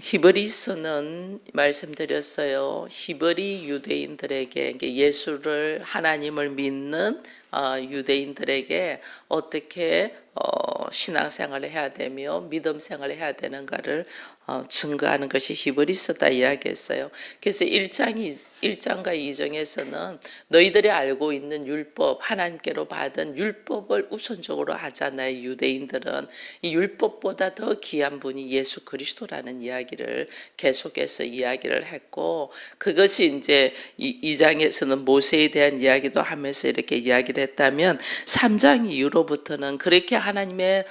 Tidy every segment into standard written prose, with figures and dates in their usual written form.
히브리서는 말씀드렸어요. 히브리 유대인들에게 예수를 하나님을 믿는 유대인들에게 어떻게 신앙생활을 해야 되며 믿음 생활을 해야 되는가를 증거하는 것이 히브리서다 이야기했어요. 그래서 1장과 2장에서는 너희들이 알고 있는 율법, 하나님께로 받은 율법을 우선적으로 하잖아요. 유대인들은 이 율법보다 더 귀한 분이 예수 그리스도라는 이야기를 계속해서 이야기를 했고, 그것이 이제 2장에서는 모세에 대한 이야기도 하면서 이렇게 이야기를 했다면 3장 이후로부터는 그렇게 하나님의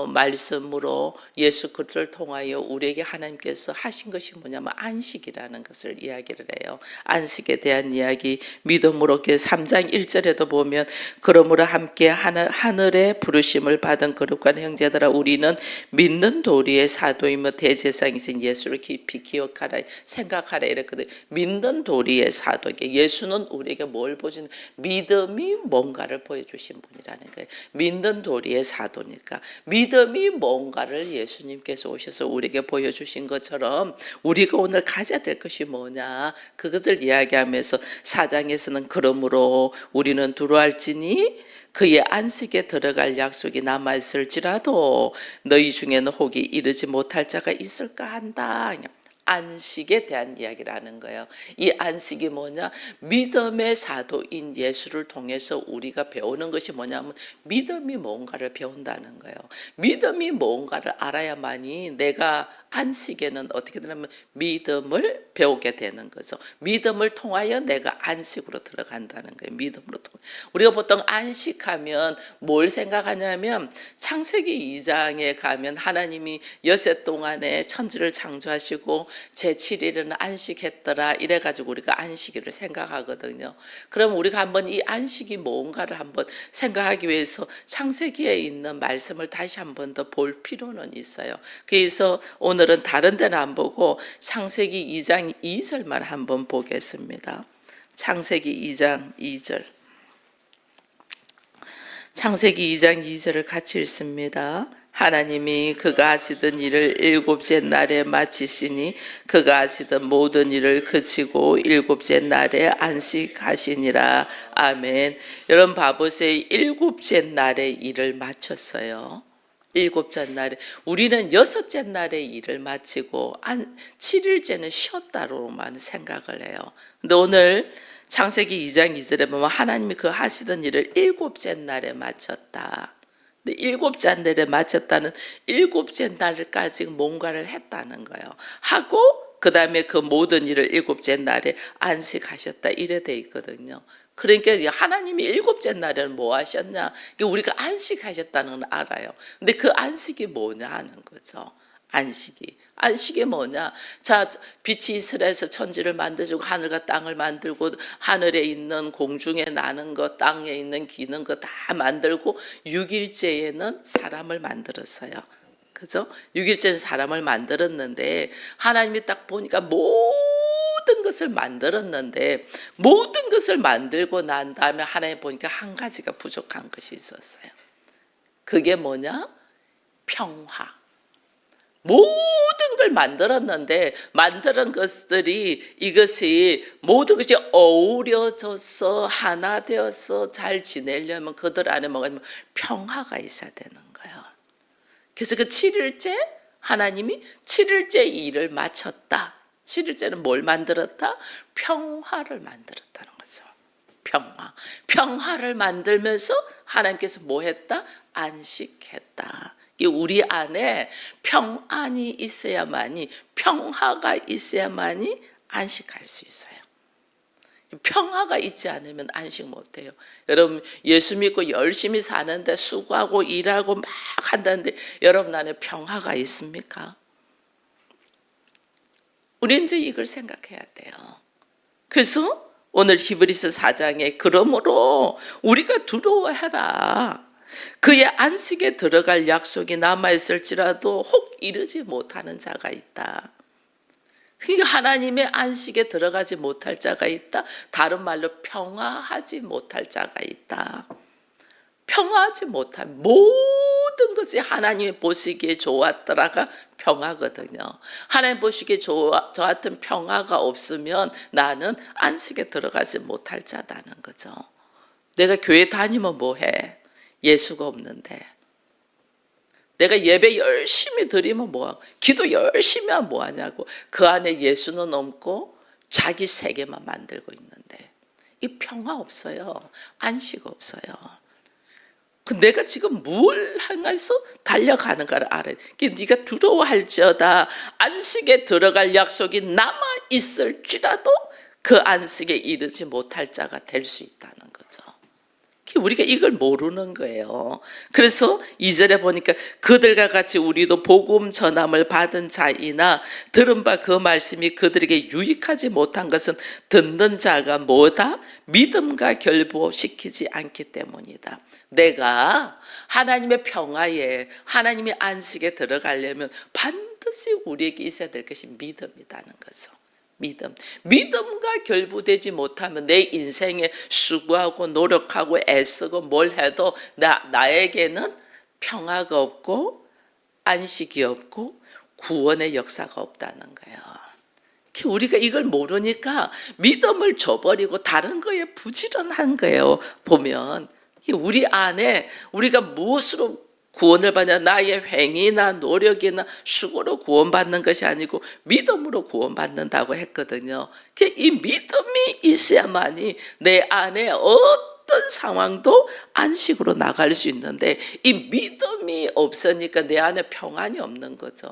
말씀으로 예수 그리스도를 통하여 우리에게 하나님께서 하신 것이 뭐냐면 안식이라는 것을 이야기를 해요. 안식에 대한 이야기, 믿음으로 3장 1절에도 보면 그러므로 함께 하늘의 부르심을 받은 거룩한 형제들아 우리는 믿는 도리의 사도이며 대제사장이신 예수를 깊이 기억하라 생각하라 이랬거든요. 믿는 도리의 사도, 예수는 우리에게 뭘 보여준, 믿음이 뭔가를 보여주신 분이라는 거예요. 믿는 도리의 사도니까 믿음이 뭔가를 예수님께서 오셔서 우리에게 보여주신 것처럼 우리가 오늘 가져야 될 것이 뭐냐, 그것을 이야기하면서 4장에서는 그러므로 우리는 두려워할지니 그의 안식에 들어갈 약속이 남아있을지라도 너희 중에는 혹이 이르지 못할 자가 있을까 한다. 안식에 대한 이야기를 하는 거예요. 이 안식이 뭐냐? 믿음의 사도인 예수를 통해서 우리가 배우는 것이 뭐냐면 믿음이 뭔가를 배운다는 거예요. 믿음이 뭔가를 알아야만이 내가 안식에는 어떻게 되냐면 믿음을 배우게 되는 거죠. 믿음을 통하여 내가 안식으로 들어간다는 거예요. 믿음으로 통해. 우리가 보통 안식하면 뭘 생각하냐면 창세기 2장에 가면 하나님이 엿새 동안에 천지를 창조하시고 제7일은 안식했더라 이래가지고 우리가 안식일을 생각하거든요. 그럼 우리가 한번 이 안식이 뭔가를 한번 생각하기 위해서 창세기에 있는 말씀을 다시 한번 더 볼 필요는 있어요. 그래서 오늘은 다른 데는 안 보고 창세기 2장 2절만 한번 보겠습니다. 창세기 2장 2절. 창세기 2장 2절을 같이 읽습니다. 하나님이 그가 하시던 일을 일곱째 날에 마치시니 그가 하시던 모든 일을 그치고 일곱째 날에 안식하시니라. 아멘. 여러분 봐보세요. 일곱째 날에 일을 마쳤어요. 일곱째 날에, 우리는 여섯째 날에 일을 마치고 7일째는 쉬었다로만 생각을 해요. 근데 오늘 창세기 2장 2절에 보면 하나님이 그 하시던 일을 일곱째 날에 마쳤다. 근데 일곱째 날에 마쳤다는 일곱째 날까지 뭔가를 했다는 거예요. 하고 그 다음에 그 모든 일을 일곱째 날에 안식하셨다 이래 돼 있거든요. 그러니까 하나님이 일곱째 날에는 뭐 하셨냐? 우리가 안식하셨다는 건 알아요. 근데 그 안식이 뭐냐 하는 거죠. 안식이 뭐냐? 자, 빛이 이스라엘에서 천지를 만들고 하늘과 땅을 만들고 하늘에 있는 공중에 나는 것, 땅에 있는 기는 것 다 만들고 6일째에는 사람을 만들었어요. 그죠? 6일째는 사람을 만들었는데 하나님이 딱 보니까 모든 것을 만들었는데 모든 것을 만들고 난 다음에 하나님 보니까 한 가지가 부족한 것이 있었어요. 그게 뭐냐? 평화. 모든 걸 만들었는데 만드는 것들이 이것이 모든 것이 어우러져서 하나 되어서 잘 지내려면 그들 안에 뭐가 있냐면 평화가 있어야 되는 거예요. 그래서 그 7일째 하나님이 7일째 일을 마쳤다. 7일째는 뭘 만들었다? 평화를 만들었다는 거죠. 평화를 만들면서 하나님께서 뭐 했다? 안식했다. 우리 안에 평안이 있어야만이, 평화가 있어야만이 안식할 수 있어요. 평화가 있지 않으면 안식 못해요. 여러분 예수 믿고 열심히 사는데 수고하고 일하고 막 한다는데 여러분 안에 평화가 있습니까? 우리 이제 이걸 생각해야 돼요. 그래서 오늘 히브리서 4장에 그러므로 우리가 두려워해라. 그의 안식에 들어갈 약속이 남아있을지라도 혹 이르지 못하는 자가 있다. 그러니까 하나님의 안식에 들어가지 못할 자가 있다. 다른 말로 평화하지 못할 자가 있다. 평화하지 못한 모든 것이 하나님이 보시기에 좋았더라가 평화거든요. 하나님 보시기에 좋았던 평화가 없으면 나는 안식에 들어가지 못할 자다는 거죠. 내가 교회 다니면 뭐해? 예수가 없는데. 내가 예배 열심히 드리면 뭐하고, 기도 열심히 하면 뭐하냐고. 그 안에 예수는 없고 자기 세계만 만들고 있는데 이 평화 없어요. 안식 없어요. 내가 지금 뭘 향해서 달려가는가를 알아야 돼. 네가 두려워할지어다 안식에 들어갈 약속이 남아 있을지라도 그 안식에 이르지 못할 자가 될 수 있다는 거죠. 우리가 이걸 모르는 거예요. 그래서 2절에 보니까 그들과 같이 우리도 복음 전함을 받은 자이나 들은 바 그 말씀이 그들에게 유익하지 못한 것은 듣는 자가 뭐다? 믿음과 결부시키지 않기 때문이다. 내가 하나님의 평화에 하나님의 안식에 들어가려면 반드시 우리에게 있어야 될 것이 믿음이라는 거죠. 믿음과 결부되지 못하면 내 인생에 수고하고 노력하고 애쓰고 뭘 해도 나에게는 평화가 없고 안식이 없고 구원의 역사가 없다는 거예요. 우리가 이걸 모르니까 믿음을 저버리고 다른 거에 부지런한 거예요. 보면 우리 안에 우리가 무엇으로 구원을 받냐? 나의 행위나 노력이나 수고로 구원받는 것이 아니고 믿음으로 구원받는다고 했거든요. 이 믿음이 있어야만이 내 안에 어떤 상황도 안식으로 나갈 수 있는데 이 믿음이 없으니까 내 안에 평안이 없는 거죠.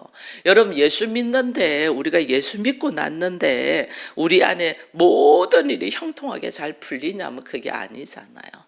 여러분 예수 믿는데 우리가 예수 믿고 났는데 우리 안에 모든 일이 형통하게 잘 풀리냐면 그게 아니잖아요.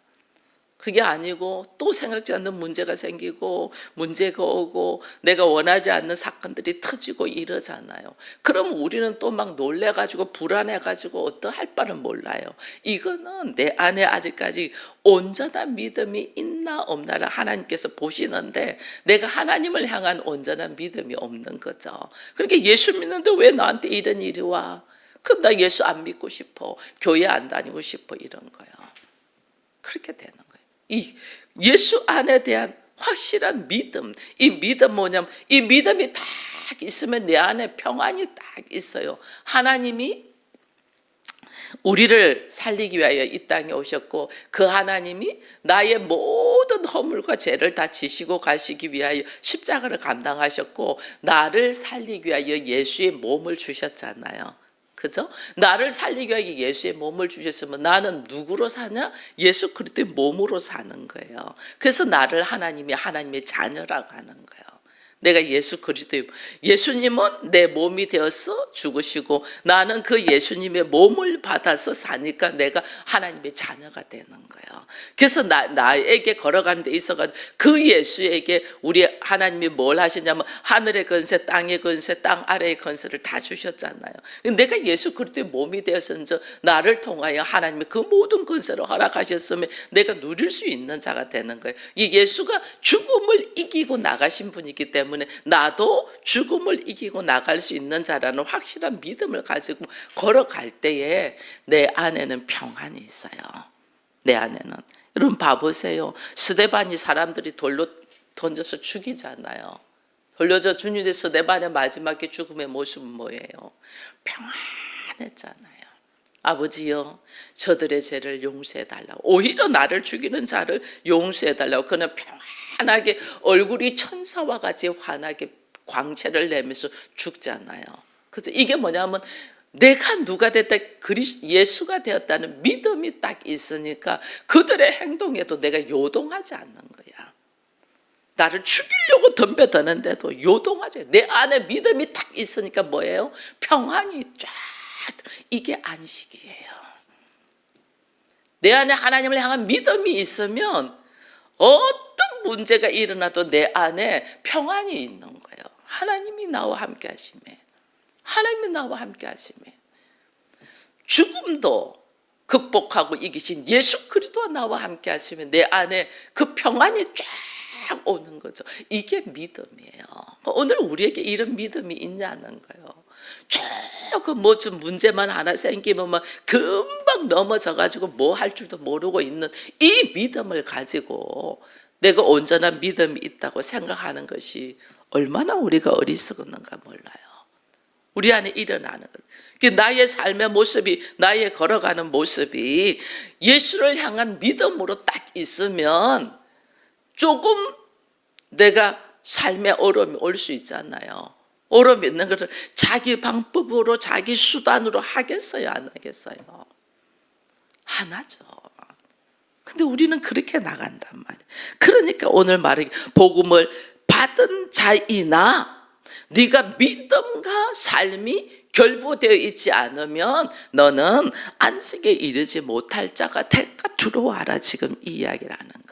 그게 아니고 또 생각지 않는 문제가 생기고 문제가 오고 내가 원하지 않는 사건들이 터지고 이러잖아요. 그럼 우리는 또 막 놀래가지고 불안해가지고 어떠할 바를 몰라요. 이거는 내 안에 아직까지 온전한 믿음이 있나 없나를 하나님께서 보시는데 내가 하나님을 향한 온전한 믿음이 없는 거죠. 그러니까 예수 믿는데 왜 나한테 이런 일이 와? 그럼 나 예수 안 믿고 싶어. 교회 안 다니고 싶어. 이런 거예요. 그렇게 되는 거예요. 이 예수 안에 대한 확실한 믿음, 이 믿음 뭐냐면 이 믿음이 딱 있으면 내 안에 평안이 딱 있어요. 하나님이 우리를 살리기 위하여 이 땅에 오셨고 그 하나님이 나의 모든 허물과 죄를 다 지시고 가시기 위하여 십자가를 감당하셨고 나를 살리기 위하여 예수의 몸을 주셨잖아요. 그죠? 나를 살리기 위해 예수의 몸을 주셨으면 나는 누구로 사냐? 예수 그리스도의 몸으로 사는 거예요. 그래서 나를 하나님의 자녀라고 하는 거예요. 내가 예수 그리스도의 예수님은 내 몸이 되어서 죽으시고 나는 그 예수님의 몸을 받아서 사니까 내가 하나님의 자녀가 되는 거예요. 그래서 나에게 걸어가는 데 있어가지고 그 예수에게 우리 하나님이 뭘 하시냐면 하늘의 건세, 땅의 건세, 땅 아래의 건세를 다 주셨잖아요. 내가 예수 그리스도의 몸이 되어서 나를 통하여 하나님의 그 모든 건세를 허락하셨으면 내가 누릴 수 있는 자가 되는 거예요. 이 예수가 죽음을 이기고 나가신 분이기 때문에 나도 죽음을 이기고 나갈 수 있는 자라는 확실한 믿음을 가지고 걸어갈 때에 내 안에는 평안이 있어요. 내 안에는. 여러분 봐보세요. 스데반이 사람들이 돌로 던져서 죽이잖아요. 돌려져 주님의 스데반의 마지막에 죽음의 모습은 뭐예요? 평안했잖아요. 아버지여 저들의 죄를 용서해달라고, 오히려 나를 죽이는 자를 용서해달라고 그는 평안하게 얼굴이 천사와 같이 환하게 광채를 내면서 죽잖아요. 그래서 이게 뭐냐면 내가 누가 됐다 예수가 되었다는 믿음이 딱 있으니까 그들의 행동에도 내가 요동하지 않는 거야. 나를 죽이려고 덤벼드는데도 요동하지. 내 안에 믿음이 딱 있으니까 뭐예요? 평안이 쫙. 이게 안식이에요. 내 안에 하나님을 향한 믿음이 있으면 어떤 문제가 일어나도 내 안에 평안이 있는 거예요. 하나님이 나와 함께 하심에, 하나님이 나와 함께 하심에, 죽음도 극복하고 이기신 예수 그리스도와 나와 함께 하시면 내 안에 그 평안이 쫙 오는 거죠. 이게 믿음이에요. 오늘 우리에게 이런 믿음이 있냐는 거예요. 조금 좀 문제만 하나 생기면 막 금방 넘어져 가지고 뭐 할 줄도 모르고 있는 이 믿음을 가지고 내가 온전한 믿음이 있다고 생각하는 것이 얼마나 우리가 어리석었는가 몰라요. 우리 안에 일어나는 것. 나의 삶의 모습이, 나의 걸어가는 모습이 예수를 향한 믿음으로 딱 있으면 조금 내가 삶에 어려움이 올 수 있잖아요. 어려움이 있는 것을 자기 방법으로, 자기 수단으로 하겠어요, 안 하겠어요? 안 하죠. 근데 우리는 그렇게 나간단 말이에요. 그러니까 오늘 말하기, 복음을 받은 자이나 네가 믿음과 삶이 결부되어 있지 않으면 너는 안식에 이르지 못할 자가 될까 두려워하라, 지금 이 이야기를 하는 거예요.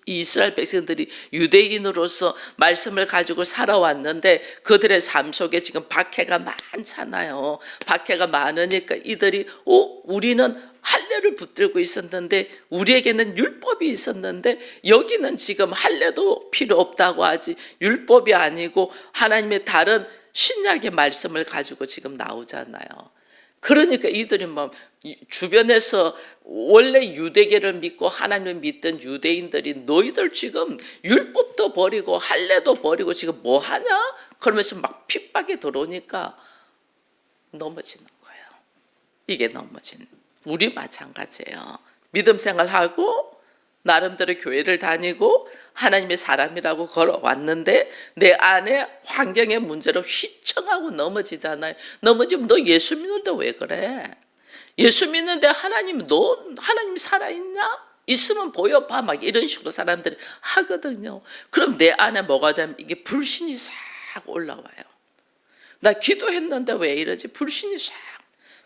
이스라엘 백성들이 유대인으로서 말씀을 가지고 살아왔는데 그들의 삶 속에 지금 박해가 많잖아요. 박해가 많으니까 이들이 우리는 할례를 붙들고 있었는데, 우리에게는 율법이 있었는데 여기는 지금 할례도 필요 없다고 하지, 율법이 아니고 하나님의 다른 신약의 말씀을 가지고 지금 나오잖아요. 그러니까 이들이 뭐 주변에서 원래 유대계를 믿고 하나님을 믿던 유대인들이 너희들 지금 율법도 버리고 할례도 버리고 지금 뭐 하냐? 그러면서 막 핍박이 들어오니까 넘어지는 거예요. 이게 넘어지는. 우리 마찬가지예요. 믿음 생활하고 나름대로 교회를 다니고 하나님의 사람이라고 걸어왔는데 내 안에 환경의 문제로 휘청하고 넘어지잖아요. 넘어지면 너 예수 믿는데 왜 그래? 예수 믿는데 하나님 살아있냐? 있으면 보여봐, 막 이런 식으로 사람들이 하거든요. 그럼 내 안에 뭐가 되면 이게 불신이 싹 올라와요. 나 기도했는데 왜 이러지?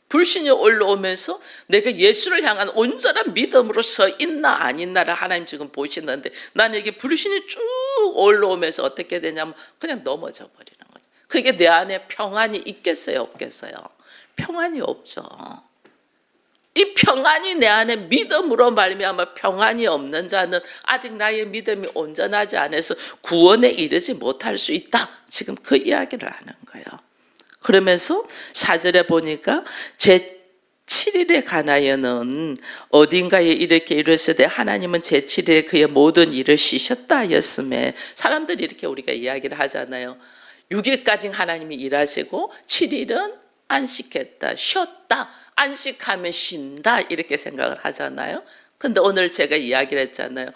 불신이 올라오면서 내가 예수를 향한 온전한 믿음으로 서 있나 안 있나를 하나님 지금 보시는데 나는 이게 불신이 쭉 올라오면서 어떻게 되냐면 그냥 넘어져 버리는 거죠. 그게 내 안에 평안이 있겠어요, 없겠어요? 평안이 없죠. 이 평안이 내 안에 믿음으로 말미암아 평안이 없는 자는 아직 나의 믿음이 온전하지 않아서 구원에 이르지 못할 수 있다. 지금 그 이야기를 하는 거예요. 그러면서 4절에 보니까 제7일에 관하여는 어딘가에 이렇게 이르시되 하나님은 제7일에 그의 모든 일을 쉬셨다 하였음에, 사람들이 이렇게 우리가 이야기를 하잖아요. 6일까지 하나님이 일하시고 7일은 안식했다, 쉬었다, 안식하면 쉰다 이렇게 생각을 하잖아요. 근데 오늘 제가 이야기를 했잖아요.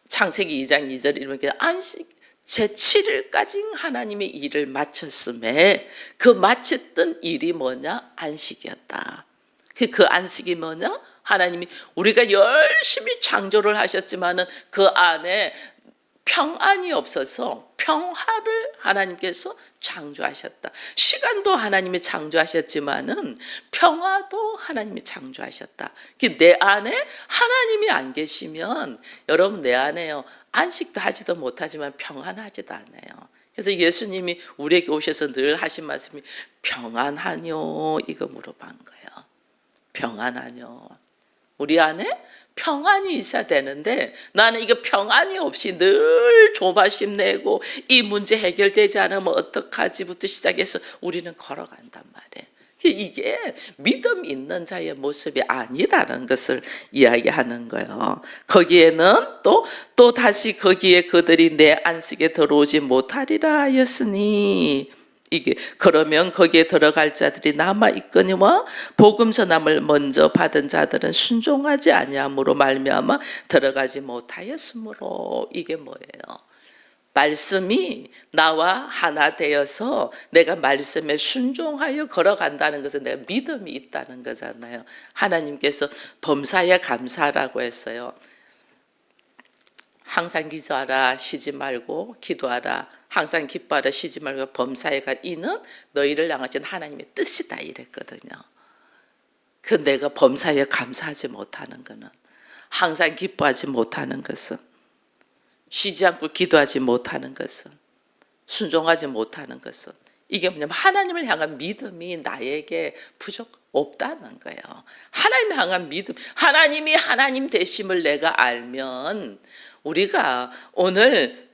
창세기 2장 2절 이렇게 안식 제7일까지 하나님의 일을 마쳤음에 그 마쳤던 일이 뭐냐? 안식이었다. 그 안식이 뭐냐? 하나님이 우리가 열심히 창조를 하셨지만은 그 안에 평안이 없어서 평화를 하나님께서 창조하셨다. 시간도 하나님이 창조하셨지만은 평화도 하나님이 창조하셨다. 내 안에 하나님이 안 계시면 여러분 내 안에요 안식도 하지도 못하지만 평안하지도 않아요. 그래서 예수님이 우리에게 오셔서 늘 하신 말씀이 평안하뇨 이거 물어본 거예요. 평안하뇨. 우리 안에 평안이 있어야 되는데 나는 이거 평안이 없이 늘 조바심 내고 이 문제 해결되지 않으면 어떡하지부터 시작해서 우리는 걸어간단 말이에요. 이게 믿음 있는 자의 모습이 아니다라는 것을 이야기하는 거예요. 거기에는 또 다시 거기에 그들이 내 안식에 들어오지 못하리라 하였으니, 이게 그러면 거기에 들어갈 자들이 남아 있거니와 복음 전함을 먼저 받은 자들은 순종하지 아니함으로 말미암아 들어가지 못하였으므로. 이게 뭐예요? 말씀이 나와 하나 되어서 내가 말씀에 순종하여 걸어간다는 것은 내가 믿음이 있다는 거잖아요. 하나님께서 범사에 감사라고 했어요. 항상 기도하라 쉬지 말고 기도하라, 항상 기뻐하라 쉬지 말고 범사에가 이는 너희를 향하신 하나님의 뜻이다 이랬거든요. 그 내가 범사에 감사하지 못하는 것은, 항상 기뻐하지 못하는 것은, 쉬지 않고 기도하지 못하는 것은, 순종하지 못하는 것은, 이게 뭐냐면 하나님을 향한 믿음이 나에게 없다는 거예요. 하나님을 향한 믿음, 하나님이 하나님 되심을 내가 알면 우리가 오늘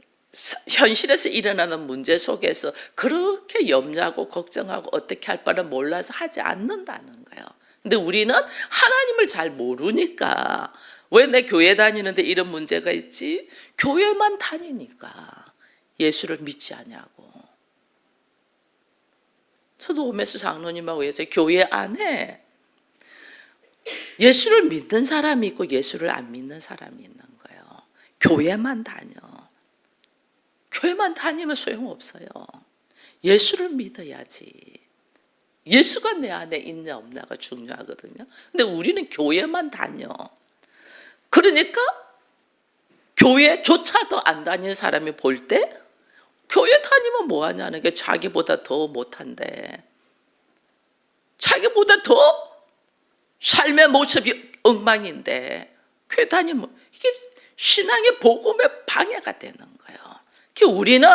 현실에서 일어나는 문제 속에서 그렇게 염려하고 걱정하고 어떻게 할 바를 몰라서 하지 않는다는 거예요. 근데 우리는 하나님을 잘 모르니까 왜 내 교회 다니는데 이런 문제가 있지? 교회만 다니니까 예수를 믿지 않냐고. 저도 오메스 장로님하고 해서 교회 안에 예수를 믿는 사람이 있고 예수를 안 믿는 사람이 있는 거예요. 교회만 다녀. 교회만 다니면 소용없어요. 예수를 믿어야지. 예수가 내 안에 있냐 없냐가 중요하거든요. 근데 우리는 교회만 다녀. 그러니까 교회조차도 안 다니는 사람이 볼 때 교회 다니면 뭐하냐는 게 자기보다 더 못한대. 자기보다 더 삶의 모습이 엉망인데 교회 다니면 이게 신앙의 복음에 방해가 되는 거예요. 우리는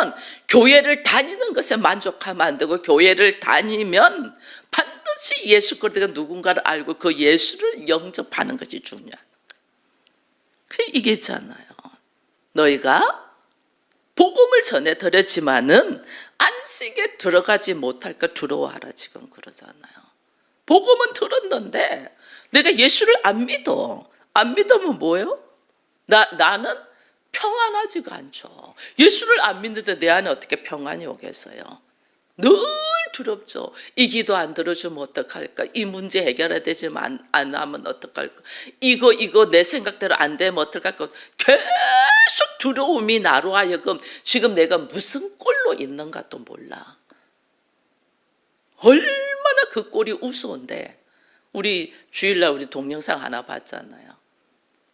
교회를 다니는 것에 만족하면 안 되고 교회를 다니면 반드시 예수 그리스도가 누군가를 알고 그 예수를 영접하는 것이 중요한 거예요. 그 이게 있잖아요. 너희가 복음을 전해드렸지만은 안식에 들어가지 못할까 두려워하라 지금 그러잖아요. 복음은 들었는데 내가 예수를 안 믿어. 안 믿으면 뭐예요? 나는 평안하지가 않죠. 예수를 안 믿는데 내 안에 어떻게 평안이 오겠어요? 늘 두렵죠. 이 기도 안 들어주면 어떡할까? 이 문제 해결되지 안 하면 어떡할까? 이거 내 생각대로 안 되면 어떡할까? 계속 두려움이 나로 하여금 지금 내가 무슨 꼴로 있는가도 몰라. 얼마나 그 꼴이 우스운데 우리 주일날 우리 동영상 하나 봤잖아요.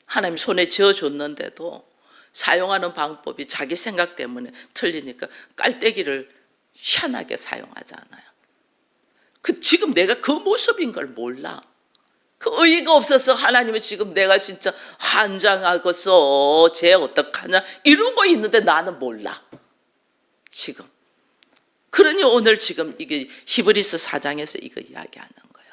하나님 손에 쥐어줬는데도 사용하는 방법이 자기 생각 때문에 틀리니까 깔때기를 희한하게 사용하잖아요. 지금 내가 그 모습인 걸 몰라. 그 의의가 없어서 하나님은 지금 내가 진짜 환장하겠어. 쟤 어떡하냐 이러고 있는데 나는 몰라. 지금. 그러니 오늘 지금 이게 히브리서 4장에서 이거 이야기하는 거예요.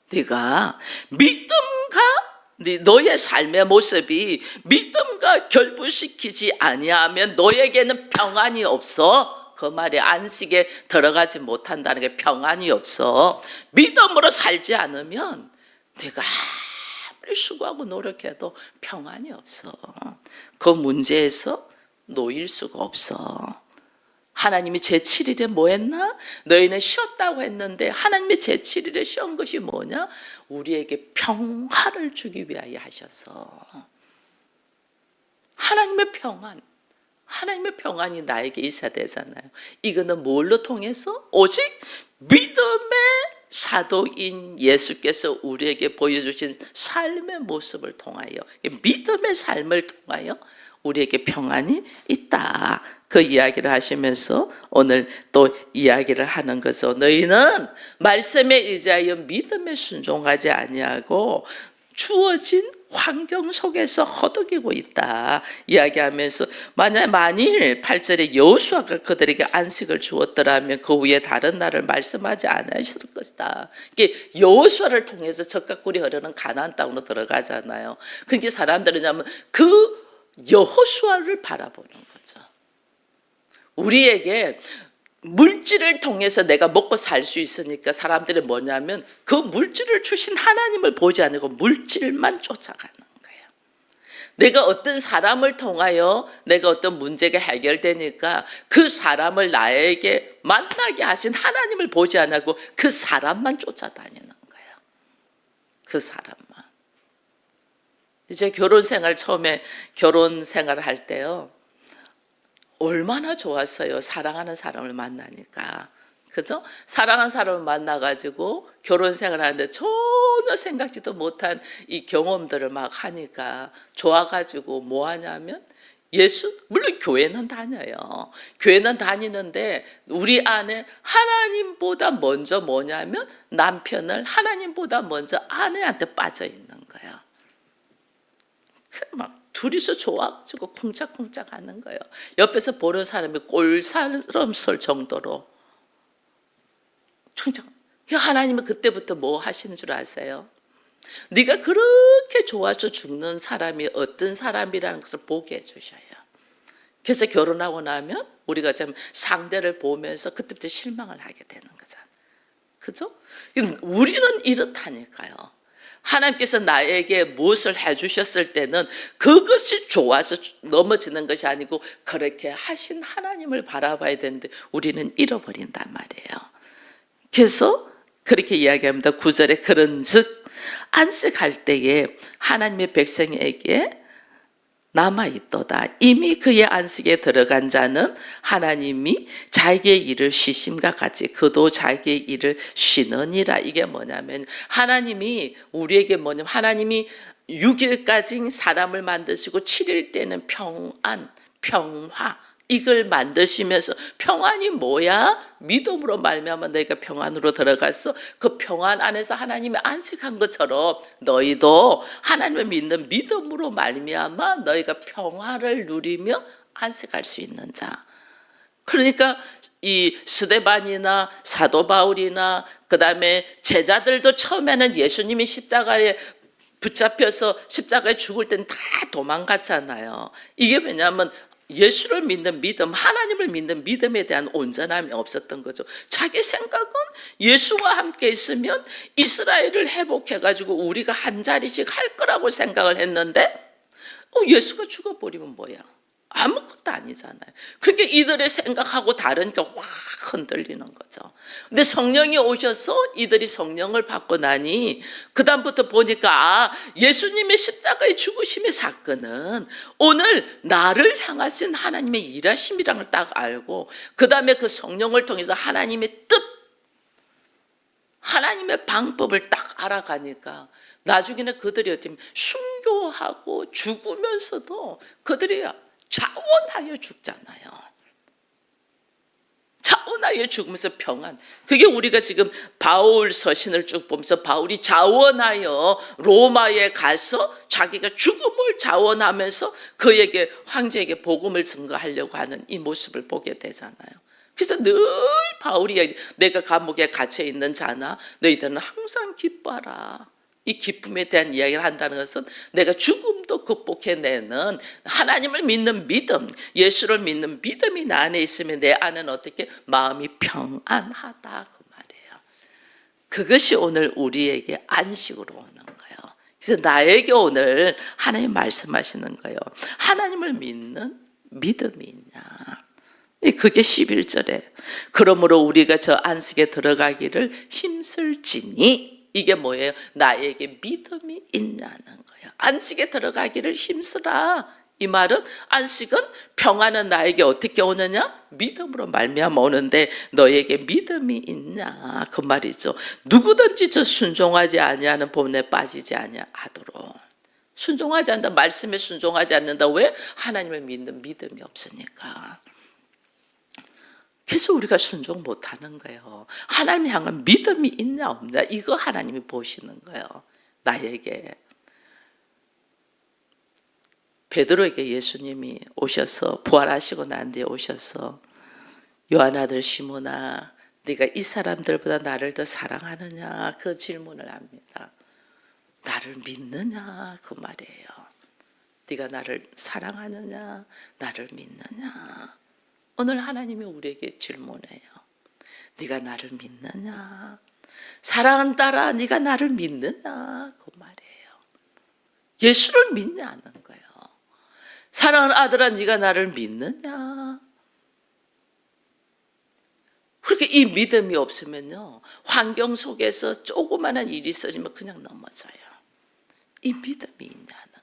네가 믿음과 너의 삶의 모습이 믿음과 결부시키지 아니하면 너에게는 평안이 없어. 그 말이 안식에 들어가지 못한다는 게 평안이 없어. 믿음으로 살지 않으면 네가 아무리 수고하고 노력해도 평안이 없어. 그 문제에서 놓일 수가 없어. 하나님이 제7일에 뭐 했나? 너희는 쉬었다고 했는데 하나님이 제7일에 쉬은 것이 뭐냐? 우리에게 평화를 주기 위하여 하셔서. 하나님의 평안이 나에게 있어야 되잖아요. 이거는 뭘로 통해서? 오직 믿음의 사도인 예수께서 우리에게 보여주신 삶의 모습을 통하여, 믿음의 삶을 통하여 우리에게 평안이 있다. 그 이야기를 하시면서 오늘 또 이야기를 하는 거죠. 너희는 말씀에 의지하여 믿음에 순종하지 아니하고 주어진 환경 속에서 허덕이고 있다 이야기하면서 만일 8절에 여호수아가 그들에게 안식을 주었더라면 그 후에 다른 날을 말씀하지 않으셨을 것이다. 이게 여호수아를 통해서 젖과 꿀이 흐르는 가나안 땅으로 들어가잖아요. 그러니까 사람들은 그 여호수아를 바라보는 거죠. 우리에게 물질을 통해서 내가 먹고 살 수 있으니까 사람들이 뭐냐면 그 물질을 주신 하나님을 보지 않고 물질만 쫓아가는 거예요. 내가 어떤 사람을 통하여 내가 어떤 문제가 해결되니까 그 사람을 나에게 만나게 하신 하나님을 보지 않고 그 사람만 쫓아다니는 거예요. 그 사람만. 이제 처음에 결혼 생활을 할 때요. 얼마나 좋았어요. 사랑하는 사람을 만나니까. 그죠? 사랑하는 사람을 만나가지고 결혼 생활을 하는데 전혀 생각지도 못한 이 경험들을 막 하니까 좋아가지고 뭐 하냐면 물론 교회는 다녀요. 교회는 다니는데 우리 안에 하나님보다 먼저 뭐냐면 남편을 하나님보다 먼저 아내한테 빠져 있는 거예요. 막 둘이서 좋아가지고 쿵짝쿵짝 하는 거예요. 옆에서 보는 사람이 꼴사람 설 정도로 쿵짝. 하나님은 그때부터 뭐 하시는 줄 아세요? 네가 그렇게 좋아서 죽는 사람이 어떤 사람이라는 것을 보게 해주셔요. 그래서 결혼하고 나면 우리가 좀 상대를 보면서 그때부터 실망을 하게 되는 거잖아요. 그죠? 우리는 이렇다니까요. 하나님께서 나에게 무엇을 해주셨을 때는 그것이 좋아서 넘어지는 것이 아니고 그렇게 하신 하나님을 바라봐야 되는데 우리는 잃어버린단 말이에요. 그래서 그렇게 이야기합니다. 9절에 그런즉 안식할 때에 하나님의 백성에게 남아있도다. 이미 그의 안식에 들어간 자는 하나님이 자기의 일을 쉬심과 같이 그도 자기의 일을 쉬느니라. 이게 뭐냐면 하나님이 우리에게 뭐냐면 하나님이 6일까지 사람을 만드시고 7일 때는 평안, 평화 이걸 만드시면서 평안이 뭐야? 믿음으로 말미암아 너희가 평안으로 들어가서 그 평안 안에서 하나님이 안식한 것처럼 너희도 하나님을 믿는 믿음으로 말미암아 너희가 평화를 누리며 안식할 수 있는 자. 그러니까 이 스데반이나 사도 바울이나 그다음에 제자들도 처음에는 예수님이 십자가에 붙잡혀서 십자가에 죽을 때는 다 도망갔잖아요. 이게 왜냐하면 예수를 믿는 믿음, 하나님을 믿는 믿음에 대한 온전함이 없었던 거죠. 자기 생각은 예수와 함께 있으면 이스라엘을 회복해가지고 우리가 한 자리씩 할 거라고 생각을 했는데 예수가 죽어버리면 뭐야? 아무것도 아니잖아요. 그러니까 이들의 생각하고 다르니까 확 흔들리는 거죠. 근데 성령이 오셔서 이들이 성령을 받고 나니 그 다음부터 보니까 예수님의 십자가의 죽으심의 사건은 오늘 나를 향하신 하나님의 일하심이라는 걸 딱 알고 그 다음에 그 성령을 통해서 하나님의 뜻, 하나님의 방법을 딱 알아가니까 나중에는 그들이 어떻게 순교하고 죽으면서도 그들이 자원하여 죽잖아요. 자원하여 죽으면서 평안. 그게 우리가 지금 바울 서신을 쭉 보면서 바울이 자원하여 로마에 가서 자기가 죽음을 자원하면서 그에게 황제에게 복음을 증거하려고 하는 이 모습을 보게 되잖아요. 그래서 늘 바울이 내가 감옥에 갇혀 있는 자나 너희들은 항상 기뻐하라. 이 기쁨에 대한 이야기를 한다는 것은 내가 죽음도 극복해내는 하나님을 믿는 믿음, 예수를 믿는 믿음이 나 안에 있으면 내 안은 어떻게 마음이 평안하다 그 말이에요. 그것이 오늘 우리에게 안식으로 오는 거예요. 그래서 나에게 오늘 하나님 말씀하시는 거예요. 하나님을 믿는 믿음이 있냐. 그게 11절에 그러므로 우리가 저 안식에 들어가기를 힘쓸지니 이게 뭐예요? 나에게 믿음이 있냐는 거예요. 안식에 들어가기를 힘쓰라. 이 말은 안식은 평안은 나에게 어떻게 오느냐? 믿음으로 말미암아 오는데 너에게 믿음이 있냐 그 말이죠. 누구든지 저 순종하지 아니하는 법에 빠지지 아니하도록. 순종하지 않는다. 말씀에 순종하지 않는다. 왜? 하나님을 믿는 믿음이 없으니까. 그래서 우리가 순종 못하는 거예요. 하나님 향한 믿음이 있냐 없냐 이거 하나님이 보시는 거예요. 나에게. 베드로에게 예수님이 오셔서 부활하시고 난 뒤에 오셔서 요한 아들 시몬아 네가 이 사람들보다 나를 더 사랑하느냐 그 질문을 합니다. 나를 믿느냐 그 말이에요. 네가 나를 사랑하느냐 나를 믿느냐. 오늘 하나님이 우리에게 질문해요. 네가 나를 믿느냐? 사랑을 따라 네가 나를 믿느냐? 그 말이에요. 예수를 믿냐는 거예요. 사랑하는 아들아 네가 나를 믿느냐? 그렇게 이 믿음이 없으면요. 환경 속에서 조그마한 일이 있어지면 그냥 넘어져요. 이 믿음이 있냐는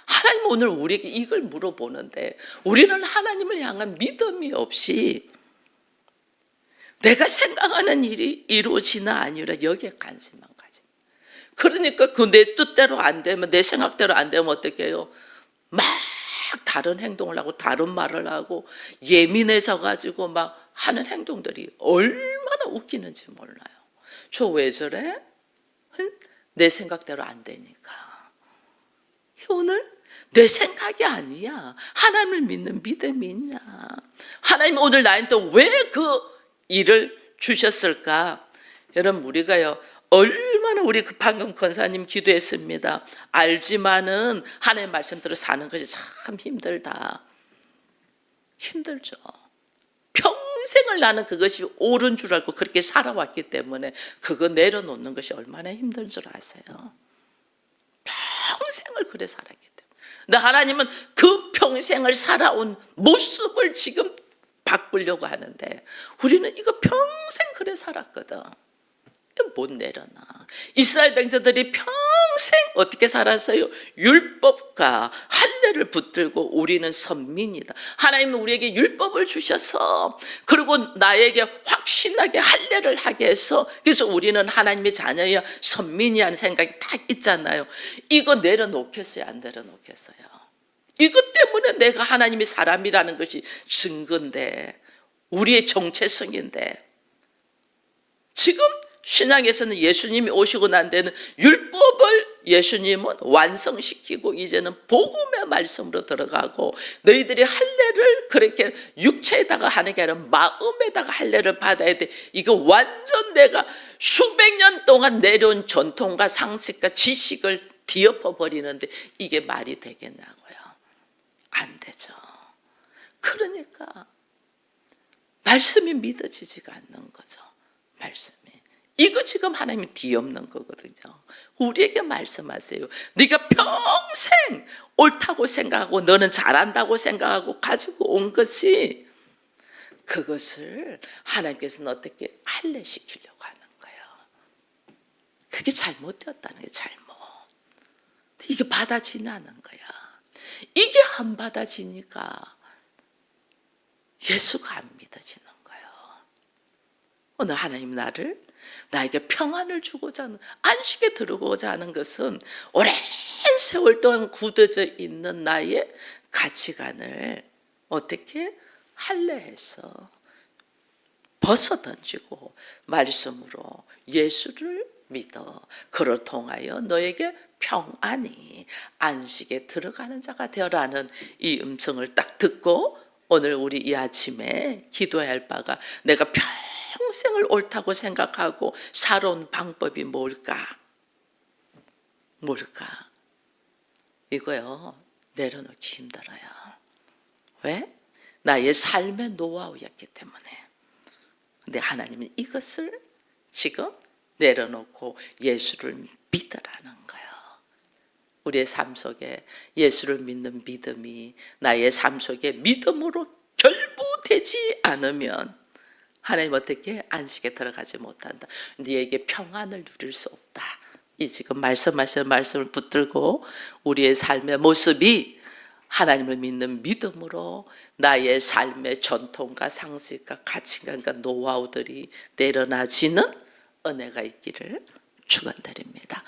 하나님 오늘 우리에게 이걸 물어보는데 우리는 하나님을 향한 믿음이 없이 내가 생각하는 일이 이루어지나 아니라 여기에 관심만 가집니다. 그러니까 그 내 뜻대로 안 되면 내 생각대로 안 되면 어떻게 해요? 막 다른 행동을 하고 다른 말을 하고 예민해져 가지고 막 하는 행동들이 얼마나 웃기는지 몰라요. 저 왜 저래? 내 생각대로 안 되니까. 오늘 내 생각이 아니야. 하나님을 믿는 믿음이 있냐. 하나님 오늘 나한테 왜 그 일을 주셨을까? 여러분 우리가요 얼마나 우리 방금 권사님 기도했습니다. 알지만은 하나님의 말씀대로 사는 것이 참 힘들다. 힘들죠. 평생 평생을 나는 그것이 옳은 줄 알고 그렇게 살아왔기 때문에 그거 내려놓는 것이 얼마나 힘든 줄 아세요? 평생을 그래 살았기 때문에. 근데 하나님은 그 평생을 살아온 모습을 지금 바꾸려고 하는데 우리는 이거 평생 그래 살았거든. 못 내려놔. 이스라엘 백성들이 평생 어떻게 살았어요? 율법과 할례를 붙들고 우리는 선민이다. 하나님은 우리에게 율법을 주셔서 그리고 나에게 확신하게 할례를 하게 해서 그래서 우리는 하나님의 자녀야 선민이라는 생각이 딱 있잖아요. 이거 내려놓겠어요? 안 내려놓겠어요? 이것 때문에 내가 하나님의 사람이라는 것이 증거인데 우리의 정체성인데 지금 신앙에서는 예수님이 오시고 난 데는 율법을 예수님은 완성시키고 이제는 복음의 말씀으로 들어가고 너희들이 할례를 그렇게 육체에다가 하는 게 아니라 마음에다가 할례를 받아야 돼. 이거 완전 내가 수백 년 동안 내려온 전통과 상식과 지식을 뒤엎어 버리는데 이게 말이 되겠냐고요. 안 되죠. 그러니까 말씀이 믿어지지가 않는 거죠. 말씀이. 이거 지금 하나님이 뒤엎는 거거든요. 우리에게 말씀하세요. 네가 평생 옳다고 생각하고 너는 잘한다고 생각하고 가지고 온 것이 그것을 하나님께서는 어떻게 할례시키려고 하는 거예요. 그게 잘못되었다는 게 잘못. 이게 받아지냐는 거야. 이게 안 받아지니까 예수가 안 믿어지는 거예요. 오늘 하나님 나에게 평안을 주고자 하는, 안식에 들어오고자 하는 것은 오랜 세월 동안 굳어져 있는 나의 가치관을 어떻게 할례해서 벗어던지고 말씀으로 예수를 믿어 그를 통하여 너에게 평안이 안식에 들어가는 자가 되어라는 이 음성을 딱 듣고 오늘 우리 이 아침에 기도해야 할 바가 내가 평생을 옳다고 생각하고 살아온 방법이 뭘까? 이거요 내려놓기 힘들어요. 왜? 나의 삶의 노하우였기 때문에. 근데 하나님은 이것을 지금 내려놓고 예수를 믿으라는 거예요. 우리의 삶 속에 예수를 믿는 믿음이 나의 삶 속에 믿음으로 결부되지 않으면 하나님 어떻게 안식에 들어가지 못한다. 네에게 평안을 누릴 수 없다. 이 지금 말씀하시는 말씀을 붙들고 우리의 삶의 모습이 하나님을 믿는 믿음으로 나의 삶의 전통과 상식과 가치관과 노하우들이 내려놔지는 은혜가 있기를 축원드립니다.